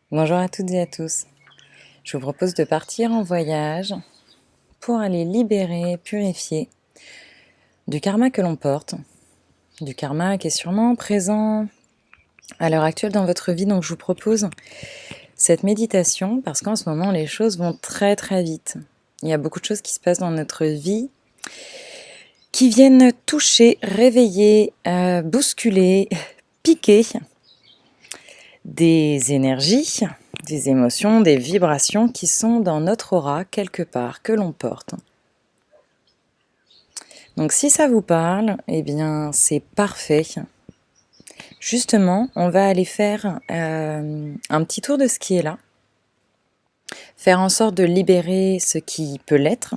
Bonjour à toutes et à tous. Je vous propose de partir en voyage pour aller libérer, purifier du karma que l'on porte, du karma qui est sûrement présent à l'heure actuelle dans votre vie. Donc je vous propose cette méditation parce qu'en ce moment les choses vont très très vite. Il y a beaucoup de choses qui se passent dans notre vie qui viennent toucher, réveiller, bousculer, piquer des énergies, des émotions, des vibrations qui sont dans notre aura quelque part, que l'on porte. Donc si ça vous parle, eh bien c'est parfait. Justement, on va aller faire un petit tour de ce qui est là, faire en sorte de libérer ce qui peut l'être,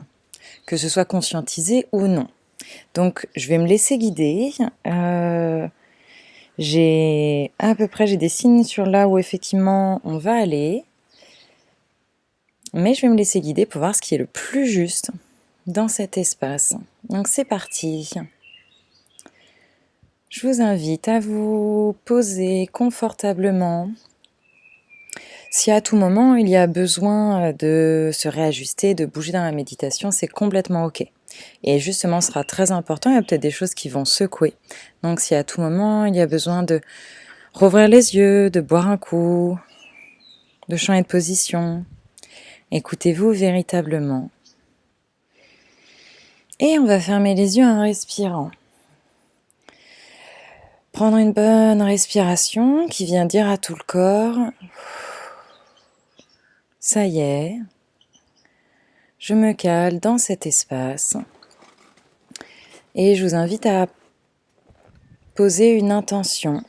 que ce soit conscientisé ou non. Donc je vais me laisser guider. J'ai des signes sur là où effectivement on va aller. Mais je vais me laisser guider pour voir ce qui est le plus juste dans cet espace. Donc c'est parti. Je vous invite à vous poser confortablement. Si à tout moment il y a besoin de se réajuster, de bouger dans la méditation, c'est complètement ok. Et justement, ce sera très important, il y a peut-être des choses qui vont secouer. Donc si à tout moment il y a besoin de rouvrir les yeux, de boire un coup, de changer de position, écoutez-vous véritablement. Et on va fermer les yeux en respirant. Prendre une bonne respiration qui vient dire à tout le corps, ça y est, je me cale dans cet espace. Et je vous invite à poser une intention,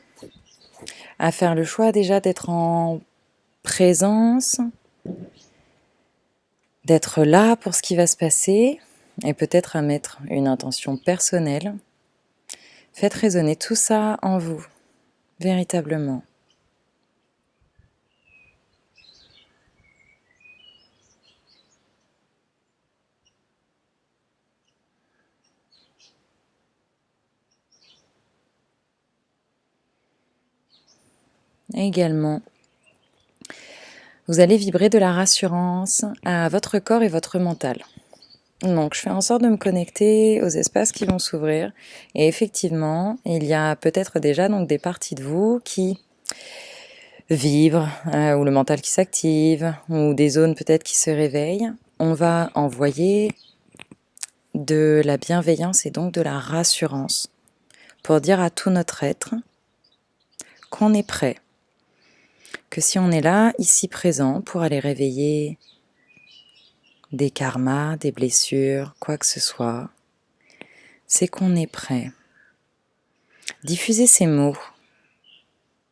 à faire le choix déjà d'être en présence, d'être là pour ce qui va se passer, et peut-être à mettre une intention personnelle. Faites résonner tout ça en vous, véritablement. Et également, vous allez vibrer de la rassurance à votre corps et votre mental. Donc, je fais en sorte de me connecter aux espaces qui vont s'ouvrir. Et effectivement, il y a peut-être déjà donc des parties de vous qui vibrent, ou le mental qui s'active, ou des zones peut-être qui se réveillent. On va envoyer de la bienveillance et donc de la rassurance pour dire à tout notre être qu'on est prêt. Que si on est là, ici présent, pour aller réveiller des karmas, des blessures, quoi que ce soit, c'est qu'on est prêt. Diffusez ces mots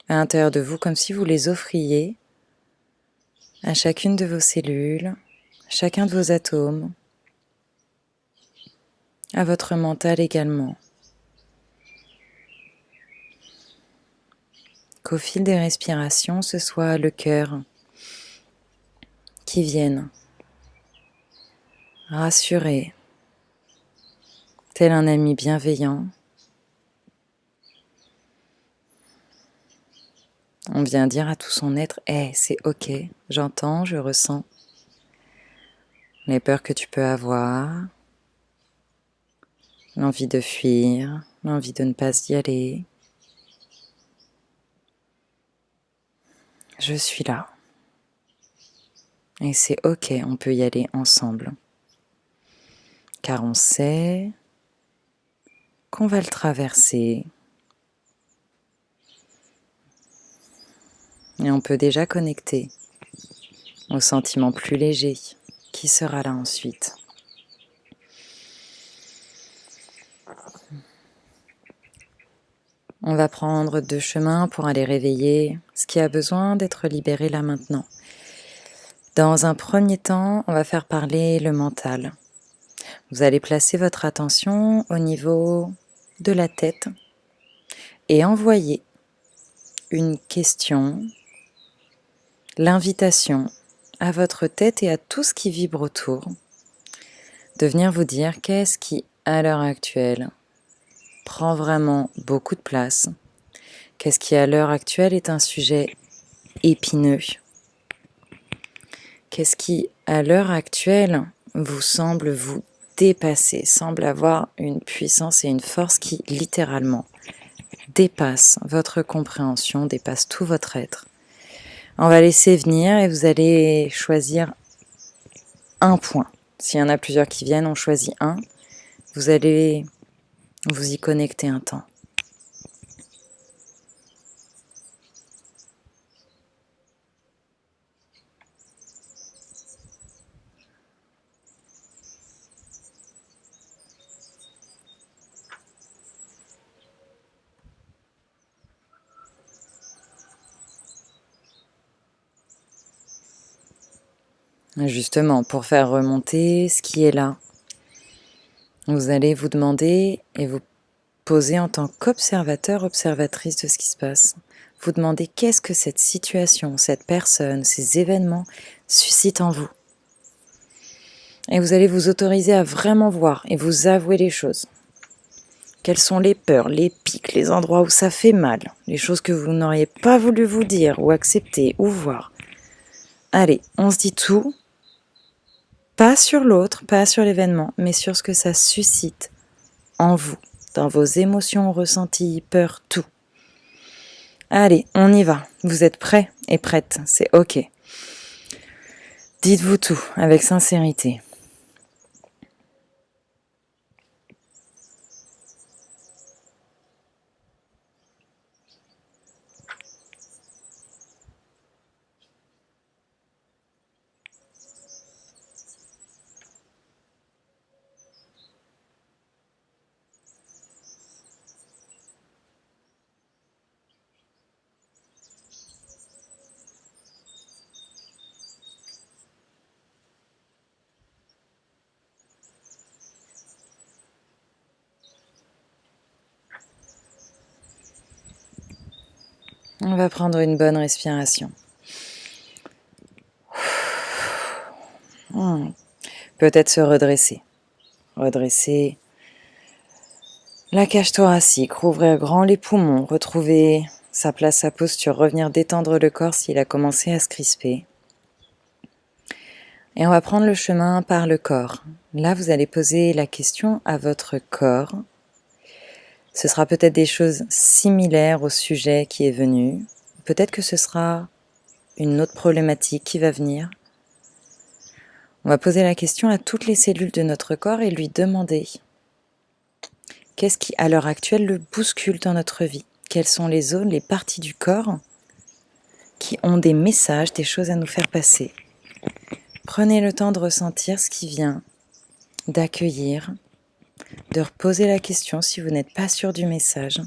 à l'intérieur de vous comme si vous les offriez à chacune de vos cellules, chacun de vos atomes, à votre mental également. Qu'au fil des respirations, ce soit le cœur qui vienne rassurer, tel un ami bienveillant. On vient dire à tout son être, hey, c'est ok, j'entends, je ressens les peurs que tu peux avoir, l'envie de fuir, l'envie de ne pas y aller. Je suis là. Et c'est ok, on peut y aller ensemble. Car on sait qu'on va le traverser. Et on peut déjà connecter au sentiment plus léger qui sera là ensuite. On va prendre 2 chemins pour aller réveiller ce qui a besoin d'être libéré là maintenant. Dans un premier temps, on va faire parler le mental. Vous allez placer votre attention au niveau de la tête et envoyer une question, l'invitation à votre tête et à tout ce qui vibre autour de venir vous dire qu'est-ce qui, à l'heure actuelle, prend vraiment beaucoup de place, qu'est-ce qui, à l'heure actuelle, est un sujet épineux, Qu'est-ce qui, à l'heure actuelle, vous semble vous dépasser, semble avoir une puissance et une force qui, littéralement, dépasse votre compréhension, dépasse tout votre être. On va laisser venir et vous allez choisir un point. S'il y en a plusieurs qui viennent, on choisit un. Vous allez vous y connecter un temps. Justement, pour faire remonter ce qui est là, vous allez vous demander et vous poser en tant qu'observateur, observatrice de ce qui se passe. Vous demandez qu'est-ce que cette situation, cette personne, ces événements suscitent en vous. Et vous allez vous autoriser à vraiment voir et vous avouer les choses. Quelles sont les peurs, les pics, les endroits où ça fait mal, les choses que vous n'auriez pas voulu vous dire ou accepter ou voir. Allez, on se dit tout. Pas sur l'autre, pas sur l'événement, mais sur ce que ça suscite en vous, dans vos émotions, ressentis, peurs, tout. Allez, on y va. Vous êtes prêts et prêtes, c'est ok. Dites-vous tout avec sincérité. On va prendre une bonne respiration. Peut-être se redresser. Redresser la cage thoracique, rouvrir grand les poumons, retrouver sa place, sa posture, revenir détendre le corps s'il a commencé à se crisper. Et on va prendre le chemin par le corps. Là, vous allez poser la question à votre corps. Ce sera peut-être des choses similaires au sujet qui est venu. Peut-être que ce sera une autre problématique qui va venir. On va poser la question à toutes les cellules de notre corps et lui demander qu'est-ce qui, à l'heure actuelle, le bouscule dans notre vie? Quelles sont les zones, les parties du corps qui ont des messages, des choses à nous faire passer? Prenez le temps de ressentir ce qui vient, d'accueillir, de reposer la question si vous n'êtes pas sûr du message.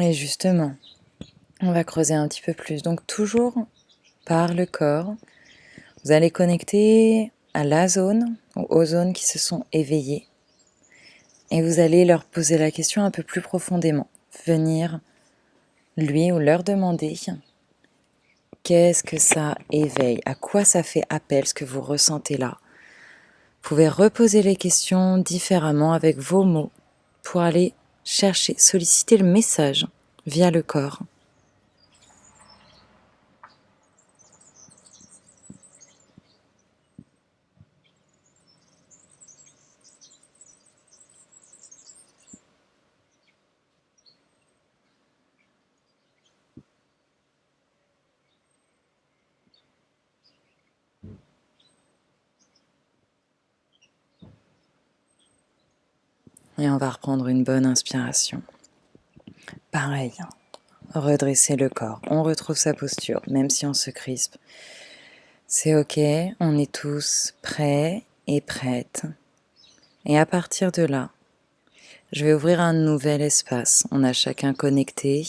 Et justement, on va creuser un petit peu plus. Donc toujours par le corps, vous allez connecter à la zone ou aux zones qui se sont éveillées. Et vous allez leur poser la question un peu plus profondément. Venir lui ou leur demander qu'est-ce que ça éveille, à quoi ça fait appel, ce que vous ressentez là. Vous pouvez reposer les questions différemment avec vos mots pour aller chercher, solliciter le message via le corps. Et on va reprendre une bonne inspiration. Pareil, redresser le corps. On retrouve sa posture, même si on se crispe. C'est ok, on est tous prêts et prêtes. Et à partir de là, je vais ouvrir un nouvel espace. On a chacun connecté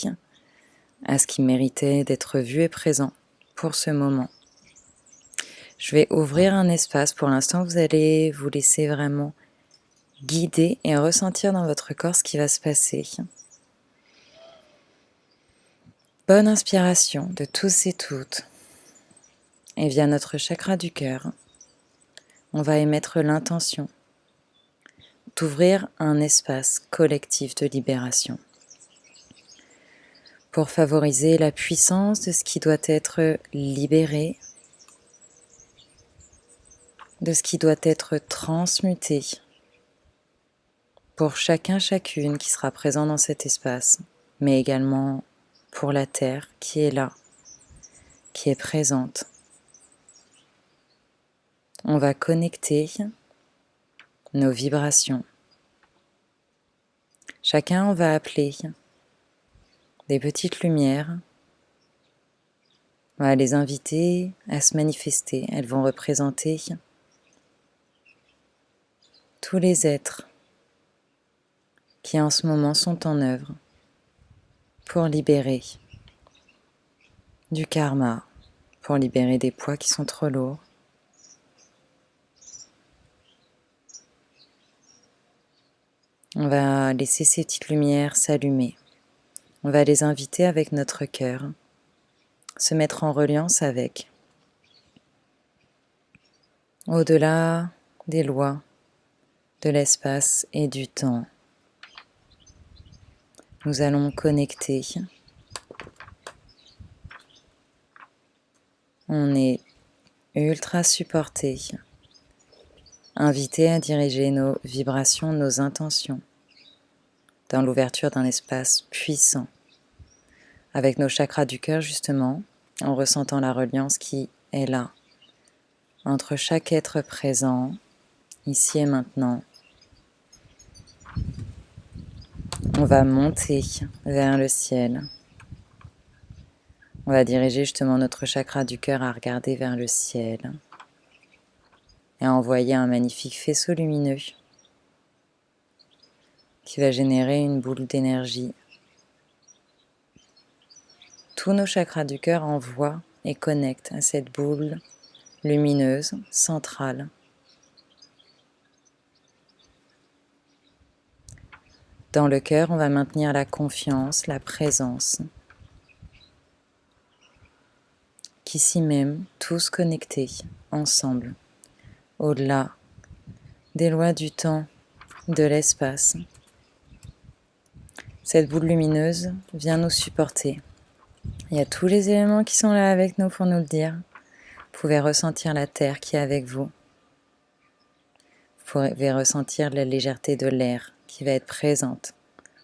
à ce qui méritait d'être vu et présent pour ce moment. Je vais ouvrir un espace. Pour l'instant, vous allez vous laisser vraiment guider et ressentir dans votre corps ce qui va se passer. Bonne inspiration de tous et toutes. Et via notre chakra du cœur, on va émettre l'intention d'ouvrir un espace collectif de libération pour favoriser la puissance de ce qui doit être libéré, de ce qui doit être transmuté pour chacun, chacune qui sera présent dans cet espace, mais également pour la Terre qui est là, qui est présente. On va connecter nos vibrations. Chacun, on va appeler des petites lumières. On va les inviter à se manifester. Elles vont représenter tous les êtres qui en ce moment sont en œuvre pour libérer du karma, pour libérer des poids qui sont trop lourds. On va laisser ces petites lumières s'allumer. On va les inviter avec notre cœur, se mettre en reliance avec. Au-delà des lois, de l'espace et du temps, nous allons connecter. On est ultra supporté, invité à diriger nos vibrations, nos intentions dans l'ouverture d'un espace puissant, avec nos chakras du cœur justement, en ressentant la reliance qui est là, entre chaque être présent, ici et maintenant. On va monter vers le ciel. On va diriger justement notre chakra du cœur à regarder vers le ciel et à envoyer un magnifique faisceau lumineux qui va générer une boule d'énergie. Tous nos chakras du cœur envoient et connectent à cette boule lumineuse, centrale. Dans le cœur, on va maintenir la confiance, la présence, qu'ici même, tous connectés, ensemble, au-delà des lois du temps, de l'espace. Cette boule lumineuse vient nous supporter. Il y a tous les éléments qui sont là avec nous pour nous le dire. Vous pouvez ressentir la terre qui est avec vous. Vous pouvez ressentir la légèreté de l'air qui va être présente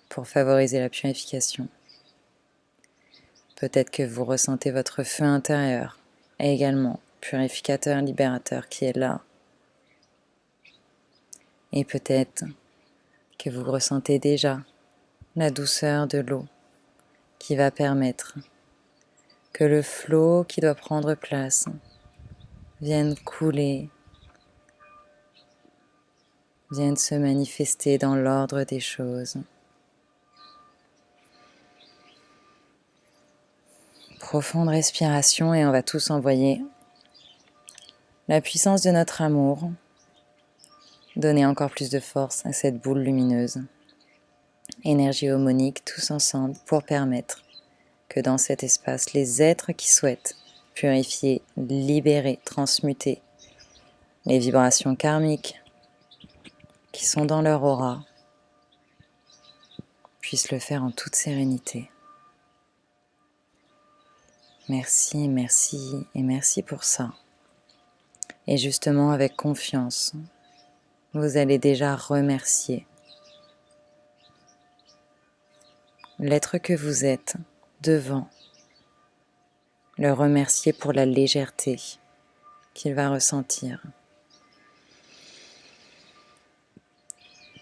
pour favoriser la purification. Peut-être que vous ressentez votre feu intérieur, et également purificateur, libérateur qui est là. Et peut-être que vous ressentez déjà la douceur de l'eau qui va permettre que le flot qui doit prendre place vienne couler, vienne se manifester dans l'ordre des choses. Profonde respiration et on va tous envoyer la puissance de notre amour, donner encore plus de force à cette boule lumineuse. Énergie homonique tous ensemble pour permettre que dans cet espace, les êtres qui souhaitent purifier, libérer, transmuter les vibrations karmiques qui sont dans leur aura puissent le faire en toute sérénité. Merci, merci et merci pour ça. Et justement, avec confiance, vous allez déjà remercier l'être que vous êtes devant, le remercier pour la légèreté qu'il va ressentir.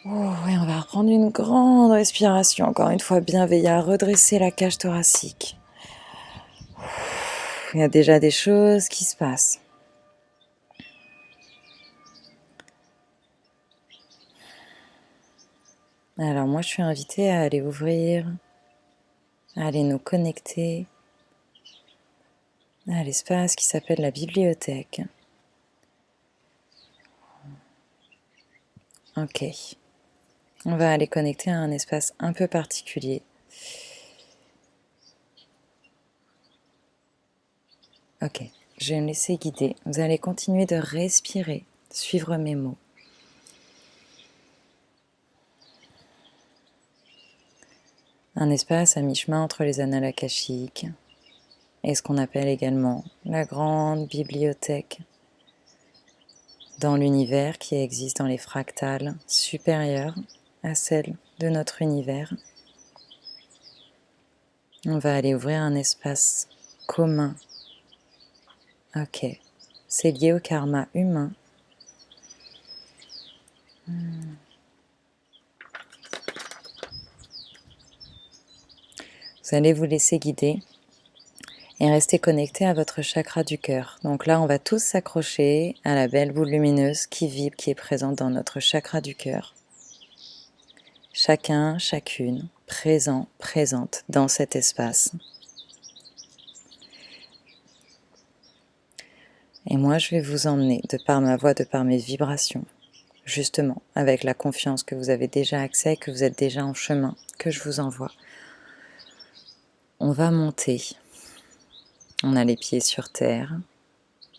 Oh, et on va reprendre une grande respiration, encore une fois bienveillant, redresser la cage thoracique. Il y a déjà des choses qui se passent. Alors moi, je suis invitée à aller ouvrir, à aller nous connecter à l'espace qui s'appelle la bibliothèque. Ok. On va aller connecter à un espace un peu particulier. Ok. Je vais me laisser guider. Vous allez continuer de respirer, suivre mes mots. Un espace à mi-chemin entre les annales akashiques et ce qu'on appelle également la grande bibliothèque dans l'univers qui existe dans les fractales supérieures à celle de notre univers. On va aller ouvrir un espace commun. Ok, c'est lié au karma humain. Vous allez vous laisser guider et rester connecté à votre chakra du cœur. Donc là, on va tous s'accrocher à la belle boule lumineuse qui vibre, qui est présente dans notre chakra du cœur. Chacun, chacune, présent, présente dans cet espace. Et moi, je vais vous emmener, de par ma voix, de par mes vibrations, justement, avec la confiance que vous avez déjà accès, que vous êtes déjà en chemin, que je vous envoie. On va monter. On a les pieds sur terre.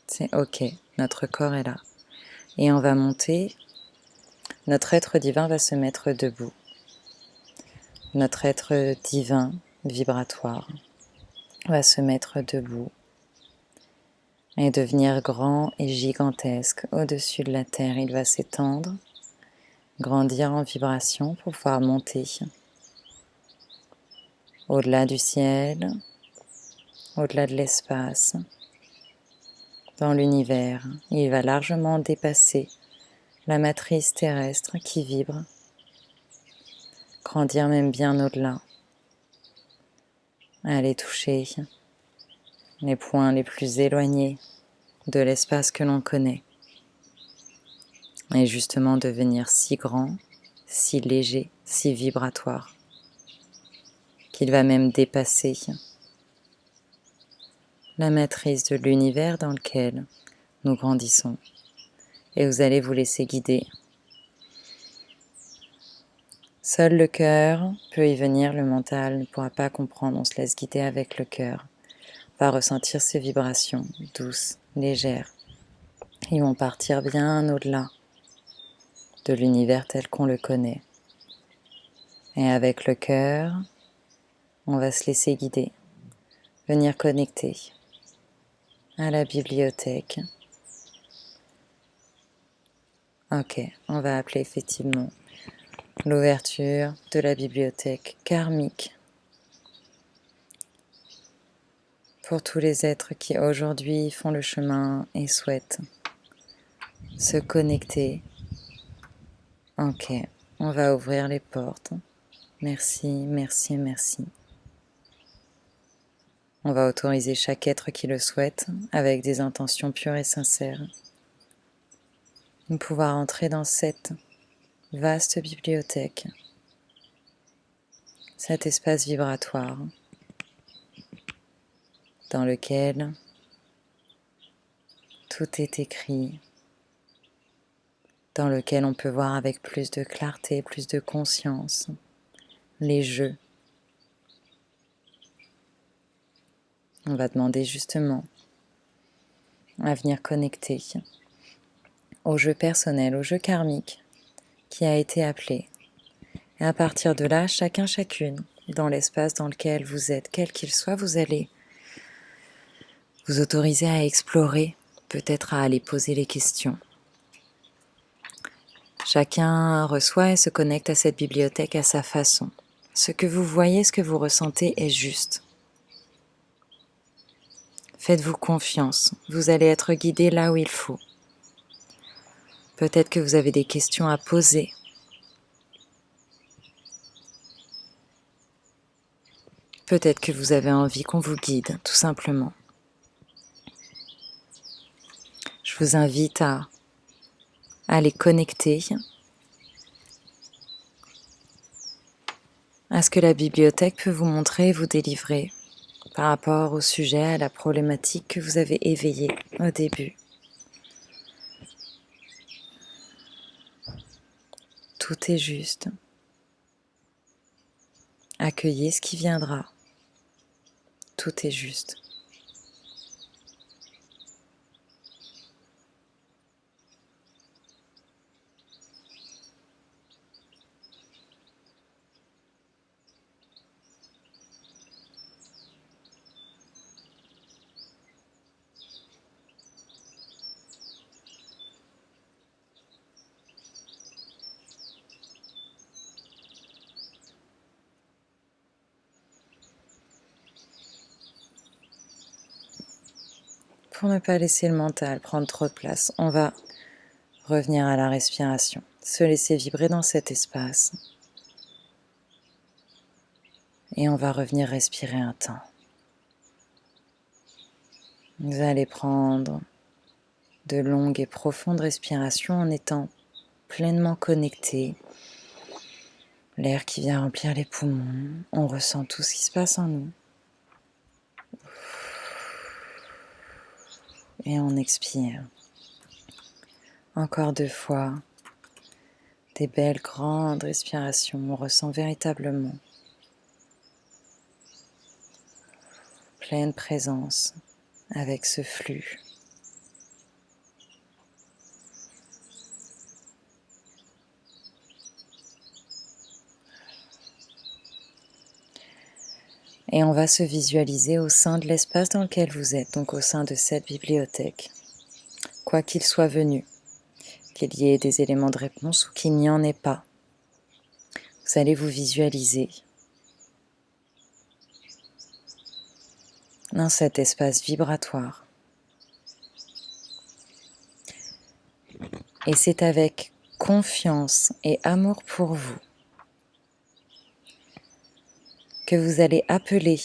C'est ok, notre corps est là. Et on va monter. Notre être divin va se mettre debout. Notre être divin, vibratoire, va se mettre debout et devenir grand et gigantesque au-dessus de la terre. Il va s'étendre, grandir en vibration pour pouvoir monter au-delà du ciel, au-delà de l'espace, dans l'univers. Il va largement dépasser la matrice terrestre qui vibre, grandir même bien au-delà, aller toucher les points les plus éloignés de l'espace que l'on connaît, et justement devenir si grand, si léger, si vibratoire, qu'il va même dépasser la matrice de l'univers dans lequel nous grandissons. Et vous allez vous laisser guider. Seul le cœur peut y venir, le mental ne pourra pas comprendre, on se laisse guider avec le cœur. On va ressentir ces vibrations douces, légères. Ils vont partir bien au-delà de l'univers tel qu'on le connaît. Et avec le cœur, on va se laisser guider, venir connecter à la bibliothèque. Ok, on va appeler effectivement l'ouverture de la bibliothèque karmique pour tous les êtres qui aujourd'hui font le chemin et souhaitent se connecter. Ok, on va ouvrir les portes. Merci, merci, merci. On va autoriser chaque être qui le souhaite, avec des intentions pures et sincères, de pouvoir entrer dans cette vaste bibliothèque, cet espace vibratoire dans lequel tout est écrit, dans lequel on peut voir avec plus de clarté, plus de conscience, les jeux. On va demander justement à venir connecter au jeu personnel, au jeu karmique qui a été appelé. Et à partir de là, chacun, chacune, dans l'espace dans lequel vous êtes, quel qu'il soit, vous allez vous autoriser à explorer, peut-être à aller poser les questions. Chacun reçoit et se connecte à cette bibliothèque à sa façon. Ce que vous voyez, ce que vous ressentez est juste. Faites-vous confiance, vous allez être guidé là où il faut. Peut-être que vous avez des questions à poser. Peut-être que vous avez envie qu'on vous guide, tout simplement. Je vous invite à les connecter à ce que la bibliothèque peut vous montrer et vous délivrer par rapport au sujet, à la problématique que vous avez éveillée au début. Tout est juste. Accueillez ce qui viendra. Tout est juste. Pour ne pas laisser le mental prendre trop de place, on va revenir à la respiration, se laisser vibrer dans cet espace. Et on va revenir respirer un temps. Vous allez prendre de longues et profondes respirations en étant pleinement connecté. L'air qui vient remplir les poumons, on ressent tout ce qui se passe en nous. Et on expire. Encore 2 fois. Des belles grandes respirations, on ressent véritablement pleine présence avec ce flux. Et on va se visualiser au sein de l'espace dans lequel vous êtes, donc au sein de cette bibliothèque. Quoi qu'il soit venu, qu'il y ait des éléments de réponse ou qu'il n'y en ait pas, vous allez vous visualiser dans cet espace vibratoire. Et c'est avec confiance et amour pour vous que vous allez appeler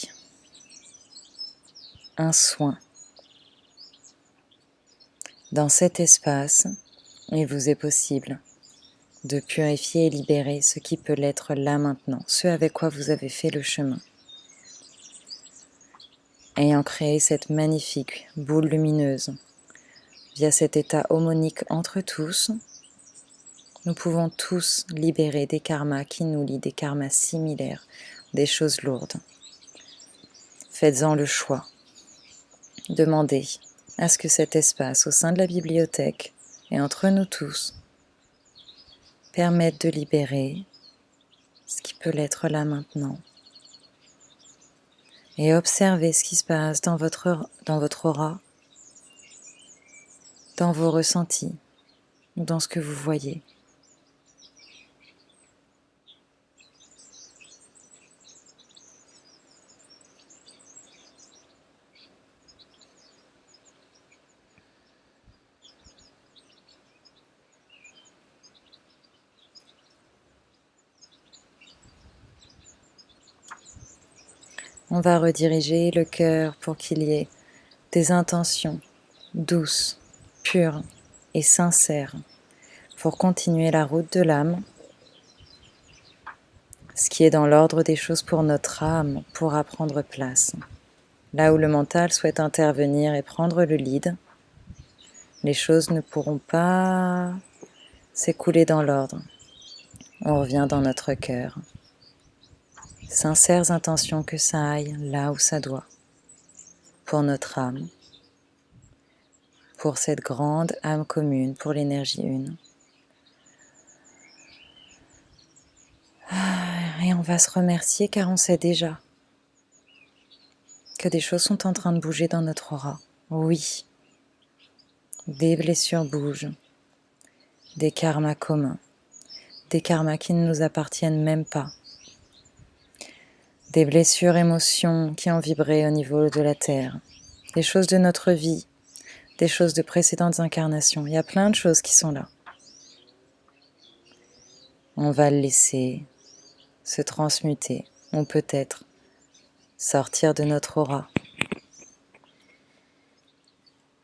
un soin dans cet espace. Il vous est possible de purifier et libérer ce qui peut l'être là maintenant, ce avec quoi vous avez fait le chemin. Ayant créé cette magnifique boule lumineuse, via cet état homonique entre tous, nous pouvons tous libérer des karmas qui nous lient, des karmas similaires, des choses lourdes. Faites-en le choix. Demandez à ce que cet espace au sein de la bibliothèque et entre nous tous permette de libérer ce qui peut l'être là maintenant. Et observez ce qui se passe dans votre aura, dans vos ressentis, ou dans ce que vous voyez. On va rediriger le cœur pour qu'il y ait des intentions douces, pures et sincères pour continuer la route de l'âme. Ce qui est dans l'ordre des choses pour notre âme pourra prendre place. Là où le mental souhaite intervenir et prendre le lead, les choses ne pourront pas s'écouler dans l'ordre. On revient dans notre cœur. Sincères intentions que ça aille là où ça doit, pour notre âme, pour cette grande âme commune, pour l'énergie une. Et on va se remercier car on sait déjà que des choses sont en train de bouger dans notre aura. Oui, des blessures bougent, des karmas communs, des karmas qui ne nous appartiennent même pas, des blessures, émotions qui ont vibré au niveau de la terre, des choses de notre vie, des choses de précédentes incarnations. Il y a plein de choses qui sont là. On va le laisser se transmuter, ou peut-être sortir de notre aura,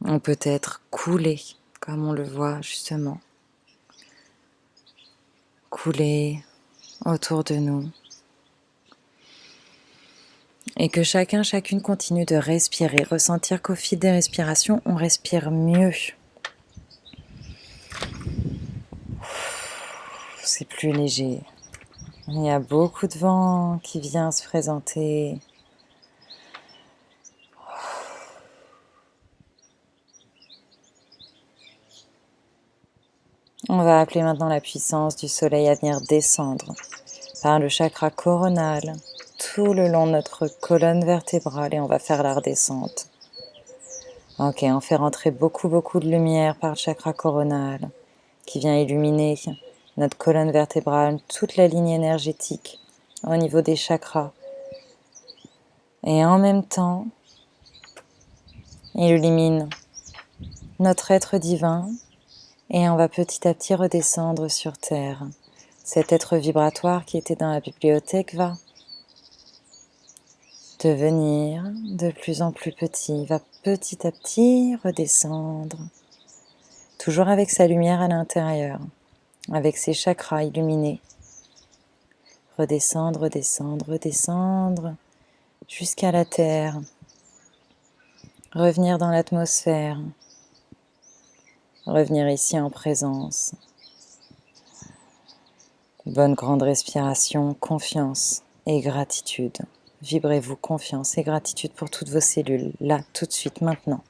ou peut-être couler, comme on le voit justement, couler autour de nous. Et que chacun, chacune continue de respirer, ressentir qu'au fil des respirations, on respire mieux. c'est plus léger. Il y a beaucoup de vent qui vient se présenter. On va appeler maintenant la puissance du soleil à venir descendre par le chakra coronal, tout le long de notre colonne vertébrale, et on va faire la redescente. Ok, on fait rentrer beaucoup de lumière par le chakra coronal qui vient illuminer notre colonne vertébrale, toute la ligne énergétique au niveau des chakras. Et en même temps, il illumine notre être divin et on va petit à petit redescendre sur Terre. Cet être vibratoire qui était dans la bibliothèque va devenir de plus en plus petit, va petit à petit redescendre, toujours avec sa lumière à l'intérieur, avec ses chakras illuminés. Redescendre, redescendre, redescendre, jusqu'à la Terre. Revenir dans l'atmosphère. Revenir ici en présence. Bonne grande respiration, confiance et gratitude. Vibrez-vous confiance et gratitude pour toutes vos cellules, là, tout de suite, maintenant.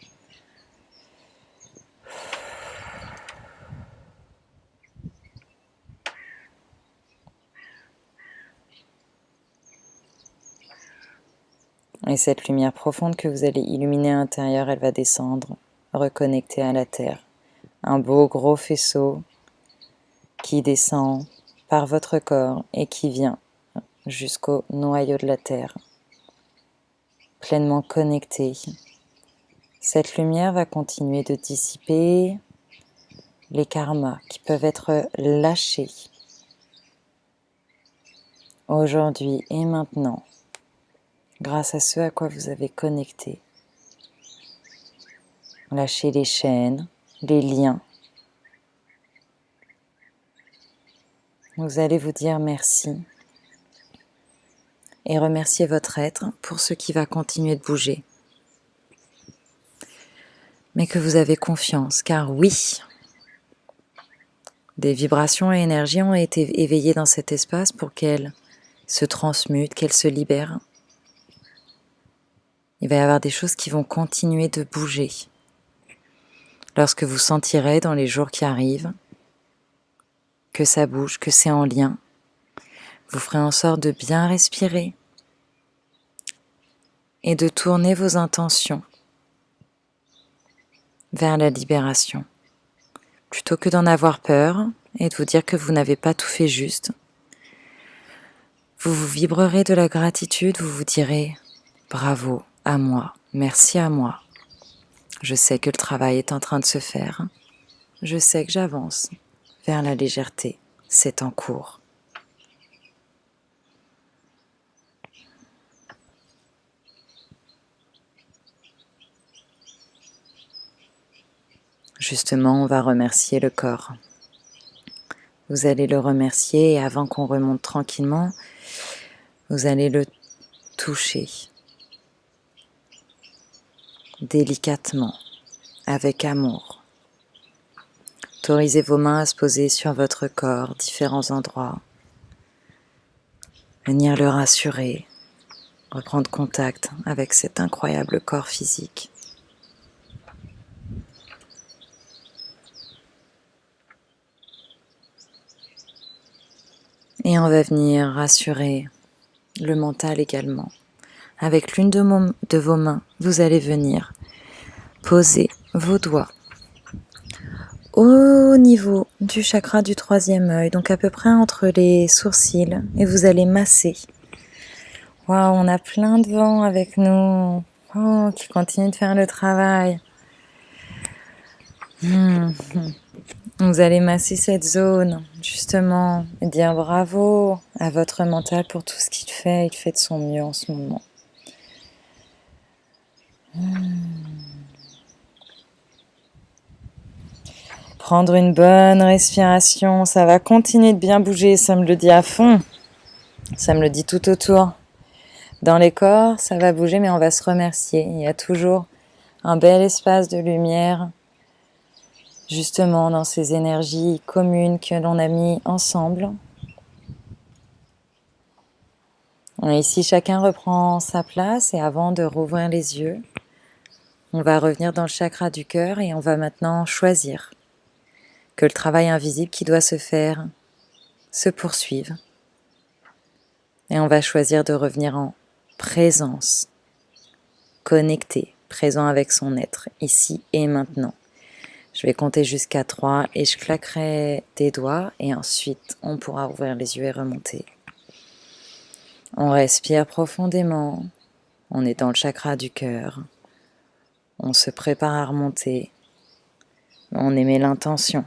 Et cette lumière profonde que vous allez illuminer à l'intérieur, elle va descendre, reconnecter à la Terre. Un beau gros faisceau qui descend par votre corps et qui vient jusqu'au noyau de la Terre, pleinement connecté. Cette lumière va continuer de dissiper les karmas qui peuvent être lâchés aujourd'hui et maintenant, grâce à ce à quoi vous avez connecté. Lâchez les chaînes, les liens. Vous allez vous dire merci et remercier votre être pour ce qui va continuer de bouger. Mais que vous avez confiance, car oui, des vibrations et énergies ont été éveillées dans cet espace pour qu'elles se transmutent, qu'elles se libèrent. Il va y avoir des choses qui vont continuer de bouger. Lorsque vous sentirez dans les jours qui arrivent que ça bouge, que c'est en lien, vous ferez en sorte de bien respirer et de tourner vos intentions vers la libération. Plutôt que d'en avoir peur et de vous dire que vous n'avez pas tout fait juste, vous vous vibrerez de la gratitude, vous vous direz « bravo à moi, merci à moi, je sais que le travail est en train de se faire, je sais que j'avance vers la légèreté, c'est en cours ». Justement, on va remercier le corps. Vous allez le remercier et avant qu'on remonte tranquillement, vous allez le toucher délicatement, avec amour. Autorisez vos mains à se poser sur votre corps, différents endroits. Venir le rassurer, reprendre contact avec cet incroyable corps physique. Et on va venir rassurer le mental également. Avec l'une de vos mains, vous allez venir poser vos doigts au niveau du chakra du troisième œil, donc à peu près entre les sourcils, et vous allez masser. Waouh, on a plein de vent avec nous, qui continue de faire le travail. Vous allez masser cette zone, justement, et dire bravo à votre mental pour tout ce qu'il fait de son mieux en ce moment. Prendre une bonne respiration, ça va continuer de bien bouger, ça me le dit à fond, ça me le dit tout autour. Dans les corps, ça va bouger, mais on va se remercier. Il y a toujours un bel espace de lumière justement dans ces énergies communes que l'on a mis ensemble. Et ici, chacun reprend sa place et avant de rouvrir les yeux, on va revenir dans le chakra du cœur et on va maintenant choisir que le travail invisible qui doit se faire se poursuive. Et on va choisir de revenir en présence, connecté, présent avec son être, ici et maintenant. Je vais compter jusqu'à 3 et je claquerai des doigts et ensuite on pourra ouvrir les yeux et remonter. On respire profondément, on est dans le chakra du cœur, on se prépare à remonter, on émet l'intention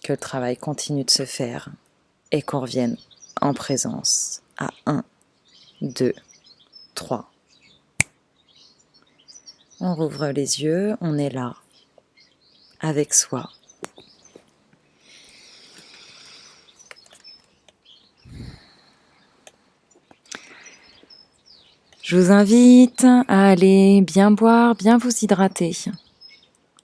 que le travail continue de se faire et qu'on revienne en présence à 1, 2, 3. On rouvre les yeux, on est là, avec soi. Je vous invite à aller bien boire, bien vous hydrater,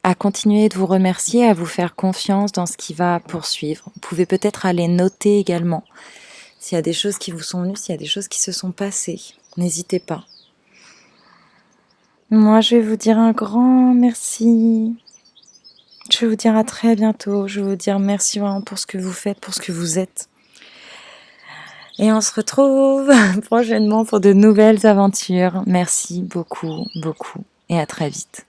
à continuer de vous remercier, à vous faire confiance dans ce qui va poursuivre. Vous pouvez peut-être aller noter également s'il y a des choses qui vous sont venues, s'il y a des choses qui se sont passées. N'hésitez pas. Moi, je vais vous dire un grand merci. Je vais vous dire à très bientôt. Je vais vous dire merci vraiment pour ce que vous faites, pour ce que vous êtes. Et on se retrouve prochainement pour de nouvelles aventures. Merci beaucoup, beaucoup. Et à très vite.